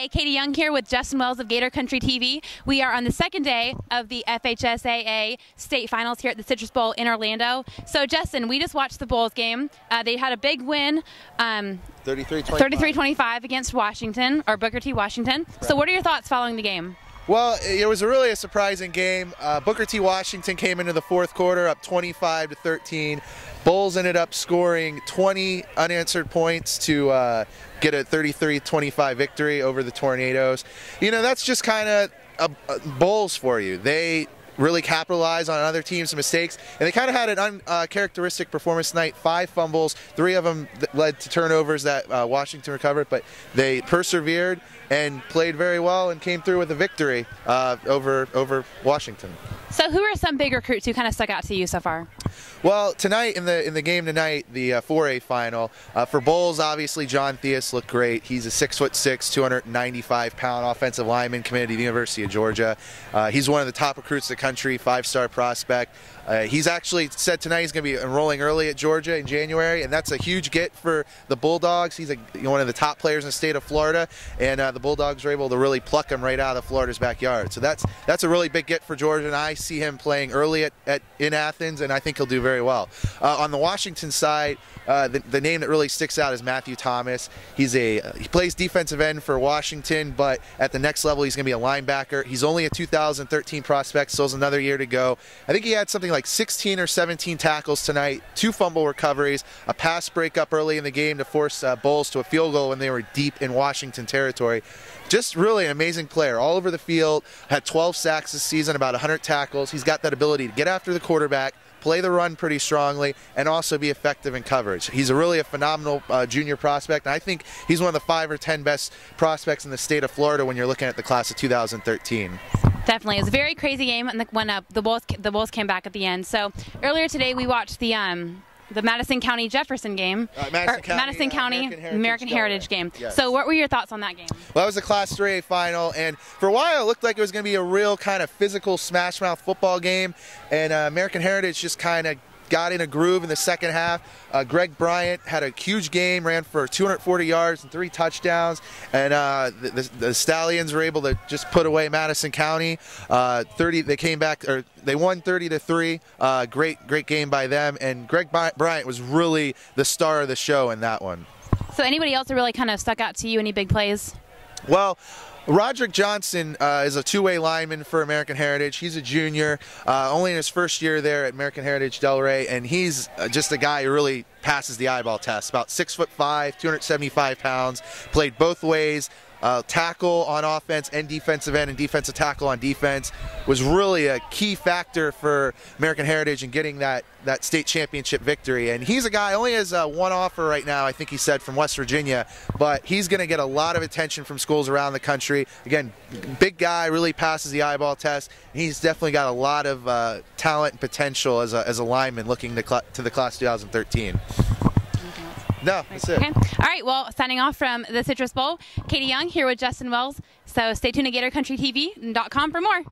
Hey, Katie Young here with Justin Wells of Gator Country TV. We are on the second day of the FHSAA state finals here at the Citrus Bowl in Orlando. So, Justin, we just watched the Bolles game. They had a big win, 33-25 against Washington, or Booker T. Washington. Right. So what are your thoughts following the game? Well, it was really a surprising game. Booker T. Washington came into the fourth quarter up 25-13. Bolles ended up scoring 20 unanswered points to get a 33-25 victory over the Tornadoes. You know, that's just kind of Bolles for you. They really capitalize on other teams' mistakes, and they kind of had an uncharacteristic performance tonight. 5 fumbles, 3 of them led to turnovers that Washington recovered, but they persevered and played very well and came through with a victory over Washington. So who are some big recruits who kind of stuck out to you so far? Well, tonight in the game tonight, the 4A final, for Bolles, obviously John Theus looked great. He's a 6'6", 295-pound offensive lineman committed to the University of Georgia. He's one of the top recruits in the country, 5-star prospect. He's actually said tonight he's going to be enrolling early at Georgia in January, and that's a huge get for the Bulldogs. He's one of the top players in the state of Florida, and the Bulldogs were able to really pluck him right out of Florida's backyard. So that's a really big get for Georgia, and I see him playing early in Athens, and I think he'll do very well. On the Washington side, the name that really sticks out is Matthew Thomas. He plays defensive end for Washington, but at the next level he's going to be a linebacker. He's only a 2013 prospect, so there's another year to go. I think he had something like 16 or 17 tackles tonight, 2 fumble recoveries, a pass breakup early in the game to force Bolles to a field goal when they were deep in Washington territory. Just really an amazing player all over the field. Had 12 sacks this season, about 100 tackles. He's got that ability to get after the quarterback, play the run pretty strongly, and also be effective in coverage. He's a phenomenal junior prospect, and I think he's one of the 5 or 10 best prospects in the state of Florida when you're looking at the class of 2013. Definitely. It was a very crazy game when the Bolles came back at the end. So earlier today we watched the Madison County Jefferson game, Madison County American Heritage game. Yes. So what were your thoughts on that game? Well, that was the Class 3A final, and for a while it looked like it was going to be a real kind of physical smash-mouth football game, and American Heritage just kind of got in a groove in the second half. Greg Bryant had a huge game, ran for 240 yards and 3 touchdowns, and the Stallions were able to just put away Madison County. They came back, or they won 30-3. Great game by them, and Greg Bryant was really the star of the show in that one. So anybody else that really kind of stuck out to you? Any big plays? Well, Roderick Johnston is a 2-way lineman for American Heritage. He's a junior, only in his first year there at American Heritage Delray, and he's just a guy who really passes the eyeball test. About 6'5", 275 pounds, played both ways. Tackle on offense and defensive end, and defensive tackle on defense, was really a key factor for American Heritage in getting that state championship victory. And he's a guy, only has 1 offer right now, I think he said, from West Virginia, but he's going to get a lot of attention from schools around the country. Again, big guy, really passes the eyeball test. He's definitely got a lot of talent and potential as a lineman looking to the class 2013. No, that's it. Okay. All right, well, signing off from the Citrus Bowl, Katie Young here with Justin Wells. So stay tuned to GatorCountryTV.com for more.